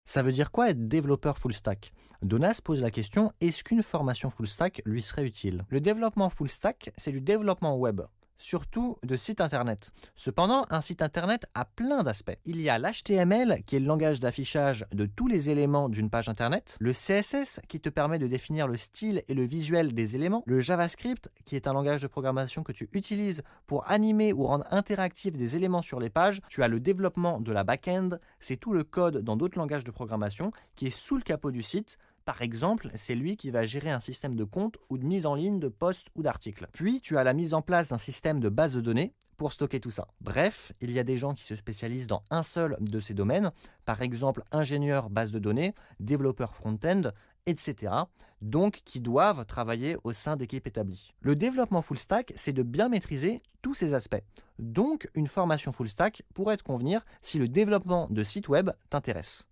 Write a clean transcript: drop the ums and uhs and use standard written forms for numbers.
Ça veut dire quoi être développeur full stack? Donas pose la question, est-ce qu'une formation full stack lui serait utile? Le développement full stack, c'est du développement web, surtout de sites internet. Cependant, un site internet a plein d'aspects. Il y a l'HTML, qui est le langage d'affichage de tous les éléments d'une page internet, le CSS, qui te permet de définir le style et le visuel des éléments, le JavaScript, qui est un langage de programmation que tu utilises pour animer ou rendre interactifs des éléments sur les pages. Tu as le développement de la back-end, c'est tout le code dans d'autres langages de programmation qui est sous le capot du site. Par exemple, c'est lui qui va gérer un système de compte ou de mise en ligne de posts ou d'articles. Puis, tu as la mise en place d'un système de base de données pour stocker tout ça. Bref, il y a des gens qui se spécialisent dans un seul de ces domaines, par exemple ingénieur base de données, développeur front-end, etc. Donc, qui doivent travailler au sein d'équipes établies. Le développement full stack, c'est de bien maîtriser tous ces aspects. Donc, une formation full stack pourrait te convenir si le développement de sites web t'intéresse.